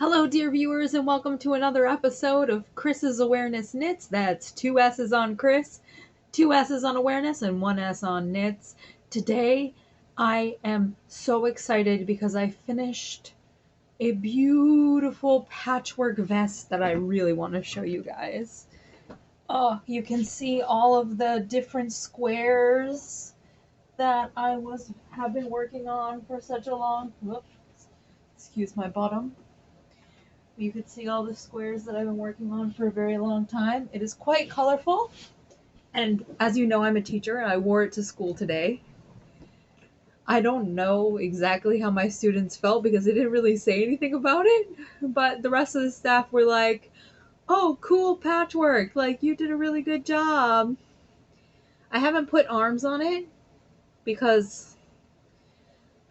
Hello, dear viewers, and welcome to another episode of Chris's Awareness Knits. That's two S's on Chris, two S's on awareness, and one S on knits. Today, I am so excited because I finished a beautiful patchwork vest that I really want to show you guys. Oh, you can see all of the different squares that have been working on for such a long. Whoops, excuse my bottom. You could see all the squares that I've been working on for a very long time. It is quite colorful. And as you know, I'm a teacher and I wore it to school today. I don't know exactly how my students felt because they didn't really say anything about it. But the rest of the staff were like, oh, cool patchwork. Like, you did a really good job. I haven't put arms on it because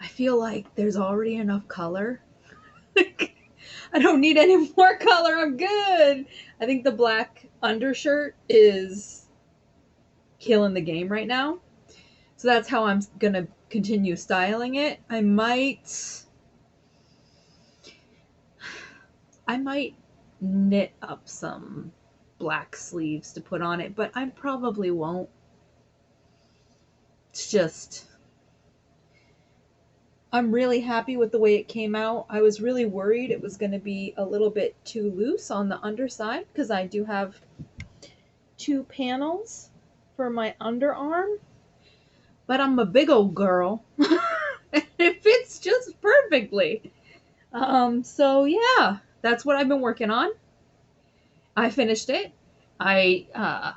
I feel like there's already enough color. I don't need any more color. I'm good. I think the black undershirt is killing the game right now. So that's how I'm going to continue styling it. I might knit up some black sleeves to put on it, but I probably won't. It's just, I'm really happy with the way it came out. I was really worried it was going to be a little bit too loose on the underside because I do have two panels for my underarm, but I'm a big old girl. It fits just perfectly. So yeah, that's what I've been working on. I finished it. I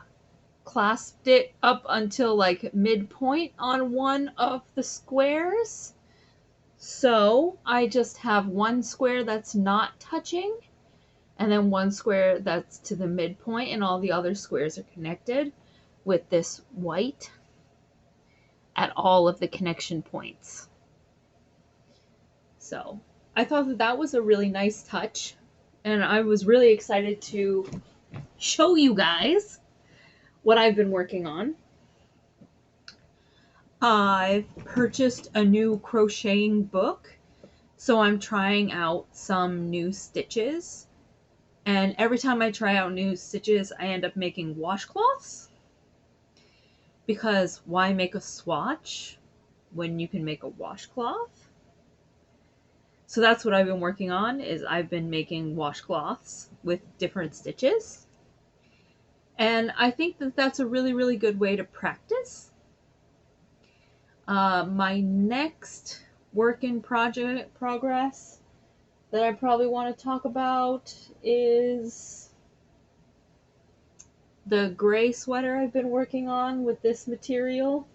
clasped it up until like midpoint on one of the squares. So I just have one square that's not touching, and then one square that's to the midpoint, and all the other squares are connected with this white at all of the connection points. So I thought that that was a really nice touch, and I was really excited to show you guys what I've been working on. I've purchased a new crocheting book, so I'm trying out some new stitches. And every time I try out new stitches, I end up making washcloths. Because why make a swatch when you can make a washcloth? So that's what I've been working on, is I've been making washcloths with different stitches. And I think that that's a really, really good way to practice. My next work in progress that I probably want to talk about is the gray sweater I've been working on with this material.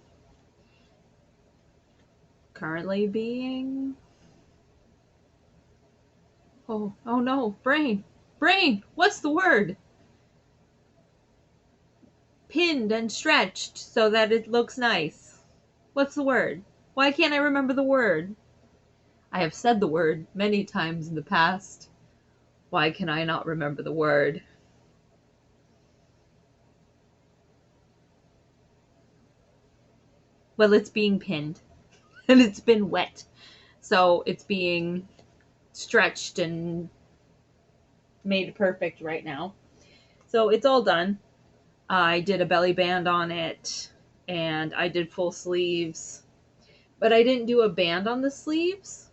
Currently being... Oh no, brain, what's the word? Pinned and stretched so that it looks nice. What's the word? Why can't I remember the word? I have said the word many times in the past. Why can I not remember the word? Well, it's being pinned. And it's been wet. So it's being stretched and made perfect right now. So it's all done. I did a belly band on it, and I did full sleeves. But I didn't do a band on the sleeves.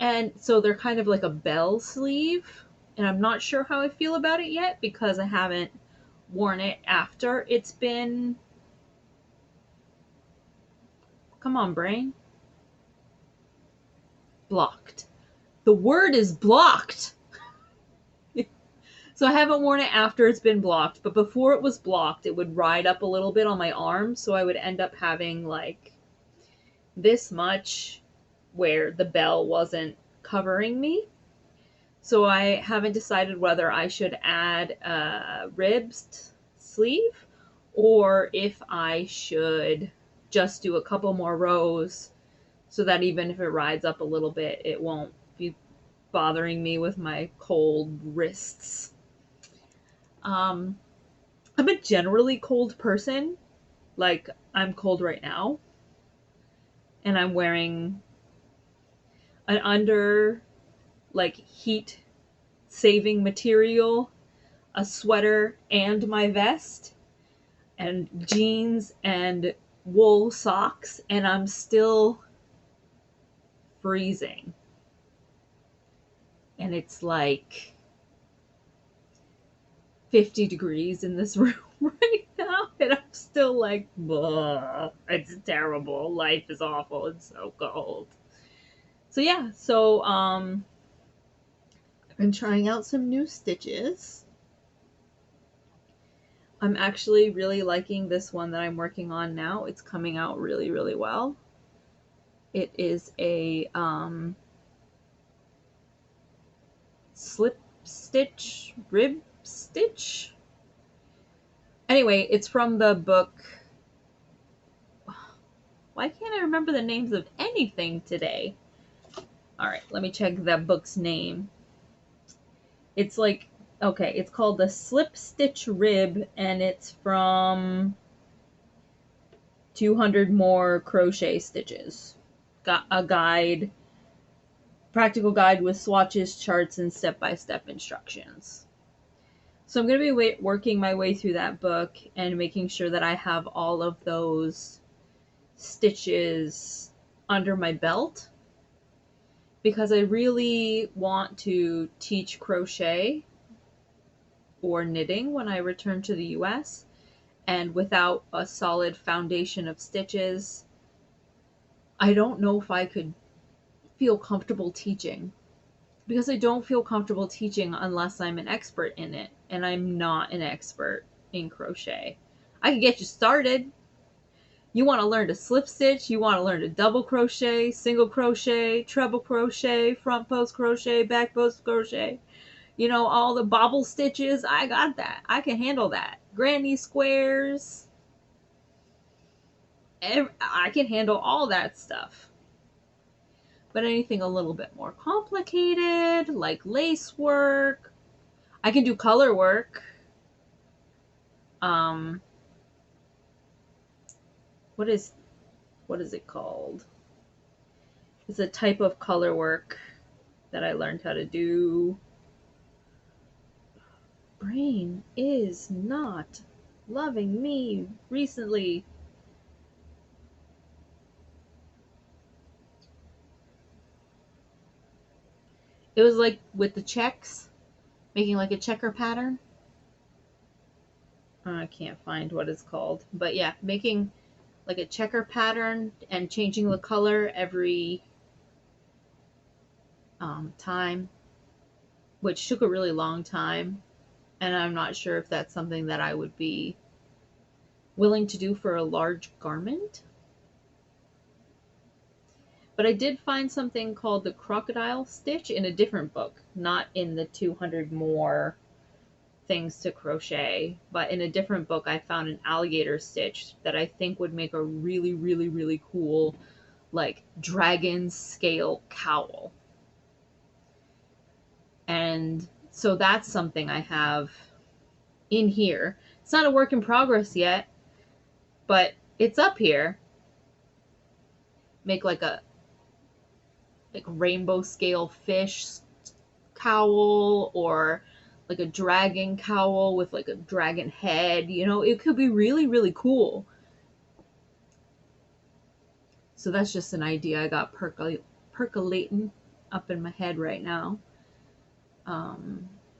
And so they're kind of like a bell sleeve. And I'm not sure how I feel about it yet because I haven't worn it after it's been... Come on, brain. Blocked. The word is blocked. So I haven't worn it after it's been blocked, but before it was blocked, it would ride up a little bit on my arm, so I would end up having like this much where the bell wasn't covering me. So I haven't decided whether I should add a ribbed sleeve or if I should just do a couple more rows so that even if it rides up a little bit, it won't be bothering me with my cold wrists. I'm a generally cold person. Like, I'm cold right now. And I'm wearing an under like heat saving material, a sweater and my vest, and jeans and wool socks, and I'm still freezing. And it's like 50 degrees in this room right now, and I'm still like, it's terrible. Life is awful. It's so cold. So yeah, I've been trying out some new stitches. I'm actually really liking this one that I'm working on now. It's coming out really, really well. It is a slip stitch, rib stitch. Anyway, it's from the book. Why can't I remember the names of anything today? All right, let me check that book's name. It's like, okay, it's called The Slip Stitch Rib, and it's from 200 More Crochet Stitches. Got a guide, practical guide with swatches, charts, and step-by-step instructions. So I'm going to be working my way through that book and making sure that I have all of those stitches under my belt, because I really want to teach crochet or knitting when I return to the US. And without a solid foundation of stitches, I don't know if I could feel comfortable teaching, because I don't feel comfortable teaching unless I'm an expert in it, and I'm not an expert in crochet. I can get you started. You want to learn to slip stitch, you want to learn to double crochet, single crochet, treble crochet, front post crochet, back post crochet, you know, all the bobble stitches. I got that. I can handle that. Granny squares. I can handle all that stuff. But anything a little bit more complicated, like lace work, I can do color work. Um, what is it called? It's a type of color work that I learned how to do. Brain is not loving me recently. It was like with the checks, making like a checker pattern. I can't find what it's called, but yeah, making like a checker pattern and changing the color every time, which took a really long time, and I'm not sure if that's something that I would be willing to do for a large garment. But I did find something called the crocodile stitch in a different book, not in the 200 More Things to Crochet, but in a different book I found an alligator stitch that I think would make a really, really, really cool, like, dragon scale cowl. And so that's something I have in here. It's not a work in progress yet, but it's up here. Make like a rainbow scale fish cowl, or like a dragon cowl with like a dragon head. You know, it could be really, really cool. So that's just an idea I got percolating up in my head right now.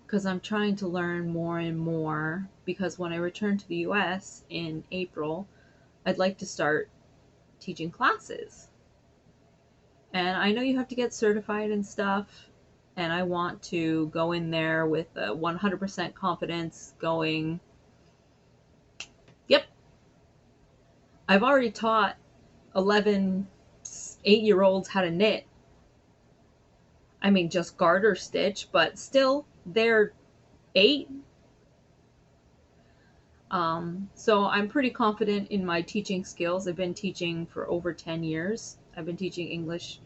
Because I'm trying to learn more and more, because when I return to the US in April, I'd like to start teaching classes. And I know you have to get certified and stuff, and I want to go in there with a 100% confidence going, yep, I've already taught 11 8-year-olds how to knit. I mean, just garter stitch, but still, they're 8. So I'm pretty confident in my teaching skills. I've been teaching for over 10 years. I've been teaching English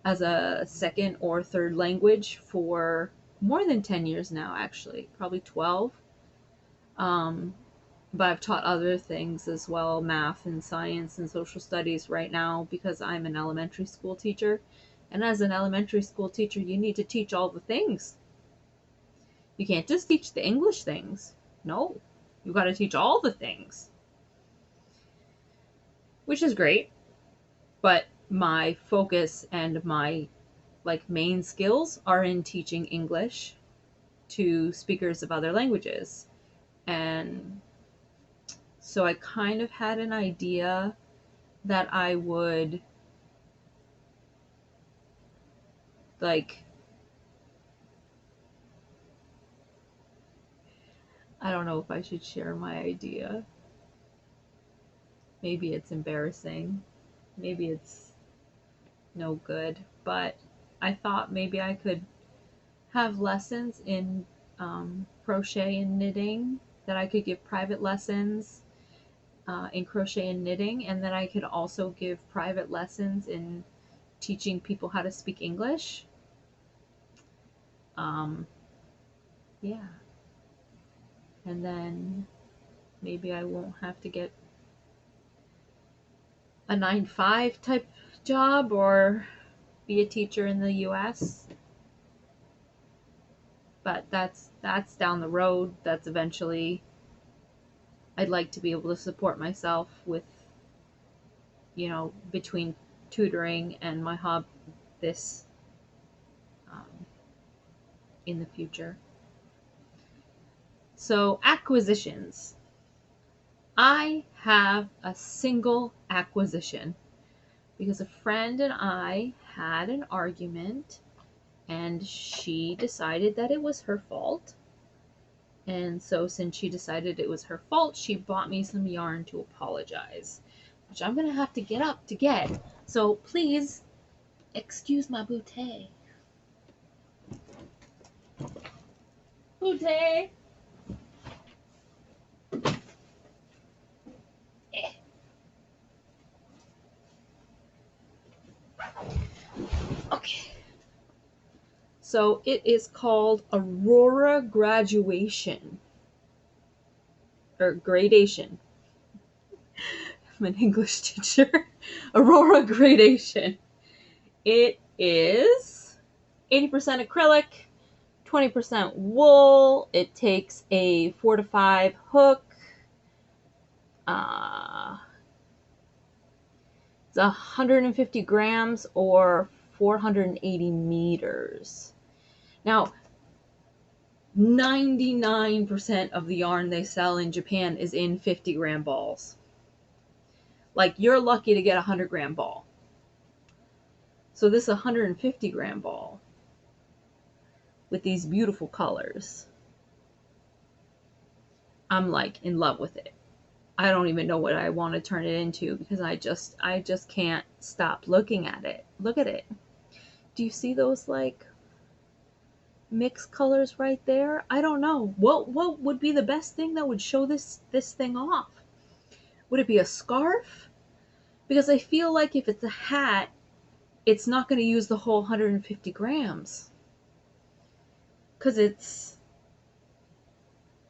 as a second or third language for more than 10 years now, actually, probably 12. But I've taught other things as well, math and science and social studies right now, because I'm an elementary school teacher And as an elementary school teacher, you need to teach all the things. You can't just teach the English things. No, you got to teach all the things. Which is great, but my focus and my main skills are in teaching English to speakers of other languages. And so I kind of had an idea that I would I don't know if I should share my idea. Maybe it's embarrassing. Maybe it's no good. But I thought maybe I could have lessons in crochet and knitting, that I could give private lessons in crochet and knitting, and then I could also give private lessons in teaching people how to speak English. Yeah. And then maybe I won't have to get a 9-to-5 type job or be a teacher in the US. But that's down the road. That's eventually, I'd like to be able to support myself with, between tutoring and my hobby, this in the future. So, acquisitions. I have a single acquisition because a friend and I had an argument, and she decided that it was her fault. And so since she decided it was her fault, she bought me some yarn to apologize, which I'm going to have to get up to get. So please excuse my bootay. Bootay! Okay. So it is called Aurora Graduation. Or Gradation. I'm an English teacher. Aurora Gradation. It is 80% acrylic, 20% wool. It takes a 4 to 5 hook. It's 150 grams or 480 meters. Now, 99% of the yarn they sell in Japan is in 50-gram balls. Like, you're lucky to get a 100-gram ball. So this 150-gram ball with these beautiful colors, I'm in love with it. I don't even know what I want to turn it into because I just can't stop looking at it. Look at it. Do you see those mixed colors right there? I don't know. What would be the best thing that would show this thing off? Would it be a scarf? Because I feel like if it's a hat, it's not going to use the whole 150 grams. Because it's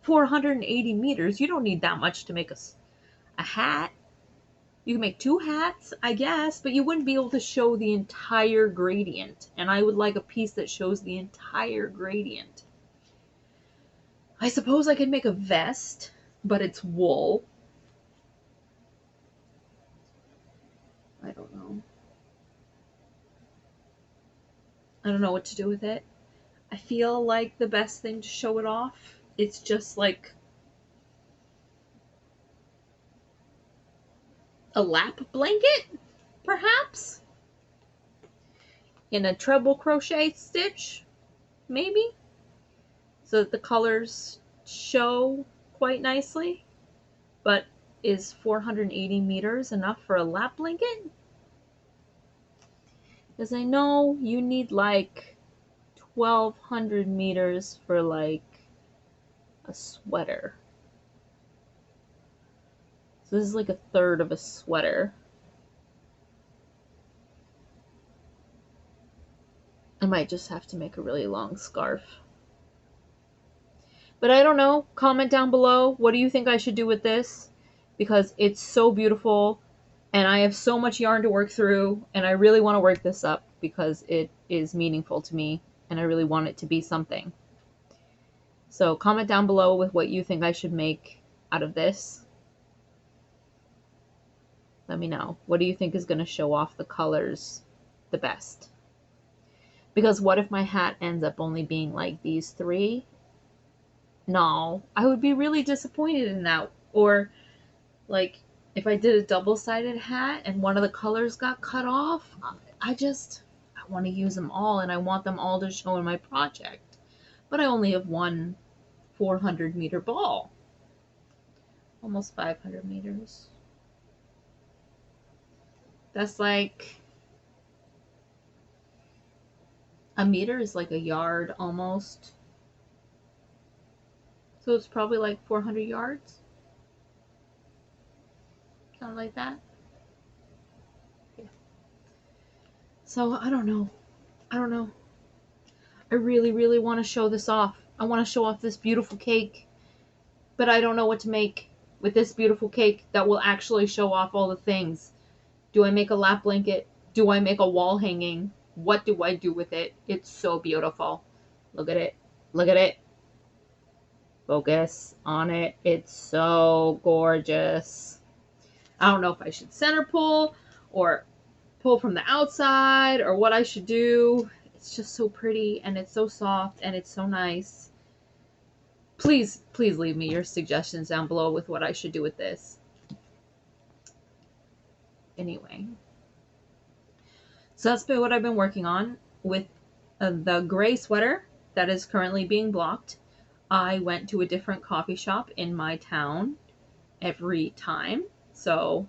480 meters. You don't need that much to make a hat. You can make 2 hats, I guess, but you wouldn't be able to show the entire gradient. And I would like a piece that shows the entire gradient. I suppose I could make a vest, but it's wool. I don't know. I don't know what to do with it. I feel like the best thing to show it off, it's just a lap blanket, perhaps? In a treble crochet stitch, maybe? So that the colors show quite nicely. But is 480 meters enough for a lap blanket? Because I know you need 1,200 meters for a sweater. So this is a third of a sweater. I might just have to make a really long scarf. But I don't know. Comment down below. What do you think I should do with this? Because it's so beautiful and I have so much yarn to work through and I really want to work this up. because it is meaningful to me and I really want it to be something. So comment down below with what you think I should make out of this. Let me know. What do you think is going to show off the colors the best? Because what if my hat ends up only being like these three? No, I would be really disappointed in that. Or like if I did a double-sided hat and one of the colors got cut off, I want to use them all and I want them all to show in my project. But I only have one 400-meter ball. Almost 500 meters. That's like a meter is like a yard almost. So it's probably like 400 yards. Something like that. Yeah. So I don't know. I really, really want to show this off. I want to show off this beautiful cake. But I don't know what to make with this beautiful cake that will actually show off all the things. Do I make a lap blanket? Do I make a wall hanging? What do I do with it? It's so beautiful. Look at it. Look at it. Focus on it. It's so gorgeous. I don't know if I should center pull or pull from the outside or what I should do. It's just so pretty and it's so soft and it's so nice. Please leave me your suggestions down below with what I should do with this. Anyway, so that's been what I've been working on with the gray sweater that is currently being blocked. I went to a different coffee shop in my town every time, so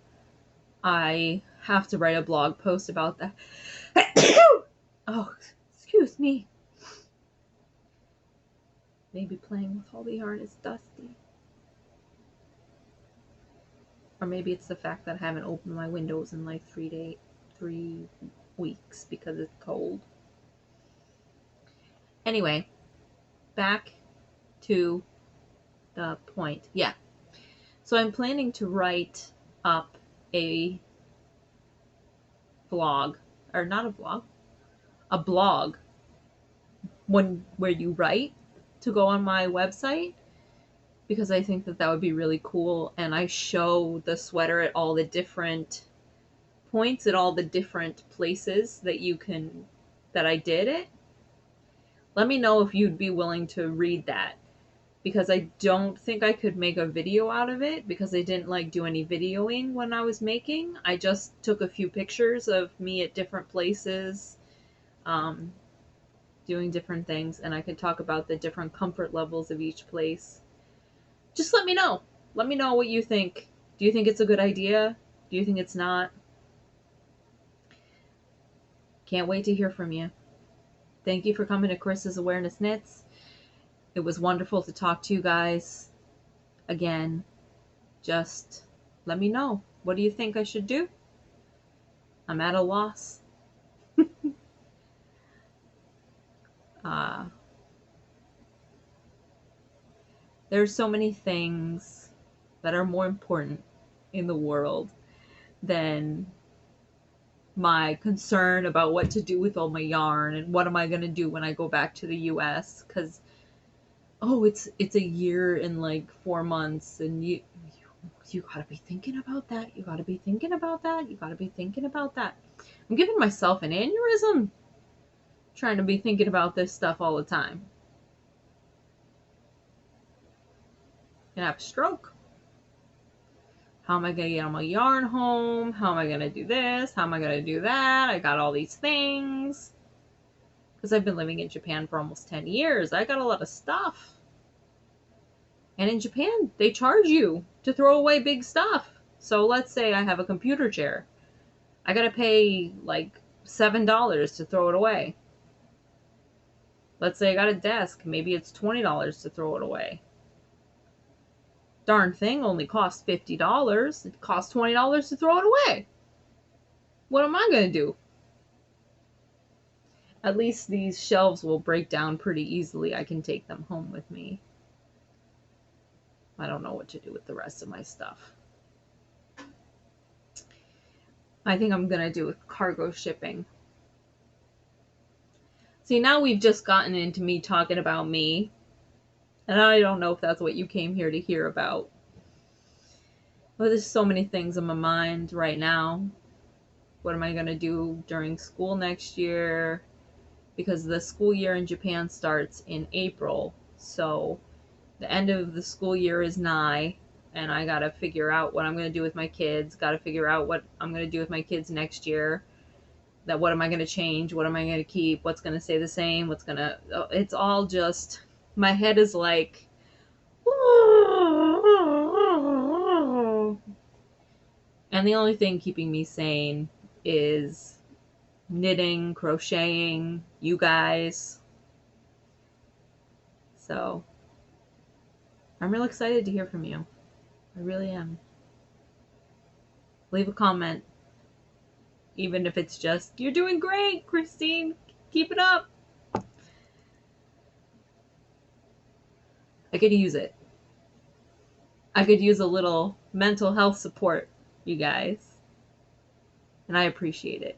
I have to write a blog post about that. Oh, excuse me. Maybe playing with all the yarn is dusty. Or maybe it's the fact that I haven't opened my windows in like 3 weeks because it's cold. Anyway, back to the point. Yeah. So I'm planning to write up a vlog, or not a vlog, a blog where you write to go on my website, because I think that that would be really cool, and I show the sweater at all the different points, at all the different places that I did it. Let me know if you'd be willing to read that, because I don't think I could make a video out of it because I didn't like do any videoing when I was making. I just took a few pictures of me at different places, doing different things, and I could talk about the different comfort levels of each place. Just let me know. Let me know what you think. Do you think it's a good idea? Do you think it's not? Can't wait to hear from you. Thank you for coming to Chris's Awareness Knits. It was wonderful to talk to you guys. Again, just let me know. What do you think I should do? I'm at a loss. There's so many things that are more important in the world than my concern about what to do with all my yarn and what am I going to do when I go back to the US, because it's a year and like 4 months, and you gotta be thinking about that. You gotta be thinking about that. You gotta be thinking about that. I'm giving myself an aneurysm trying to be thinking about this stuff all the time. And have a stroke. How am I going to get all my yarn home? How am I going to do this? How am I going to do that? I got all these things. Because I've been living in Japan for almost 10 years. I got a lot of stuff. And in Japan, they charge you to throw away big stuff. So let's say I have a computer chair. I got to pay like $7 to throw it away. Let's say I got a desk. Maybe it's $20 to throw it away. Darn thing only costs $50. It costs $20 to throw it away. What am I going to do? At least these shelves will break down pretty easily. I can take them home with me. I don't know what to do with the rest of my stuff. I think I'm going to do cargo shipping. See, now we've just gotten into me talking about me. And I don't know if that's what you came here to hear about. But there's so many things in my mind right now. What am I going to do during school next year? Because the school year in Japan starts in April. So the end of the school year is nigh. And I got to figure out what I'm going to do with my kids. Got to figure out what I'm going to do with my kids next year. That what am I going to change? What am I going to keep? What's going to stay the same? What's going to... It's all just... My head is like... And the only thing keeping me sane is knitting, crocheting, you guys. So, I'm real excited to hear from you. I really am. Leave a comment. Even if it's just, you're doing great, Christine. Keep it up. I could use it. I could use a little mental health support, you guys. And I appreciate it.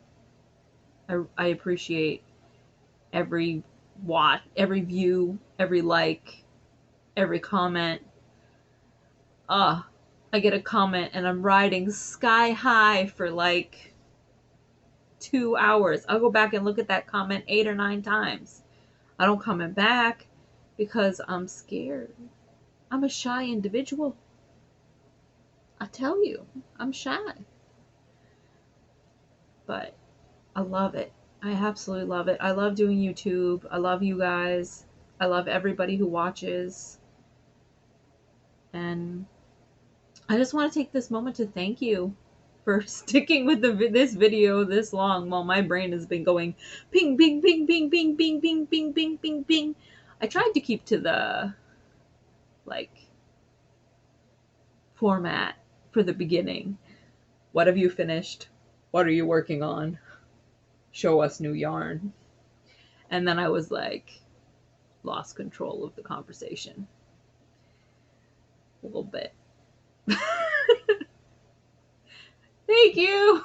I appreciate every watch, every view, every like, every comment. I get a comment and I'm riding sky high for like 2 hours. I'll go back and look at that comment 8 or 9 times. I don't comment back because I'm scared. I'm a shy individual. I tell you, I'm shy. But I love it. I absolutely love it. I love doing YouTube. I love you guys. I love everybody who watches. And I just want to take this moment to thank you for sticking with this video this long while my brain has been going ping, ping, ping, ping, ping, ping, ping, ping, ping, ping, ping. I tried to keep to the, like, format for the beginning. What have you finished? What are you working on? Show us new yarn. And then I was like, lost control of the conversation. A little bit. Thank you.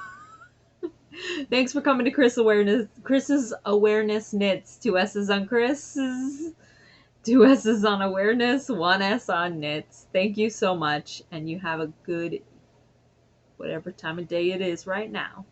Thanks for coming to Chris's Awareness Knits. 2 S's on Chris's, 2 S's on awareness, 1 S on knits. Thank you so much, and you have a good whatever time of day it is right now.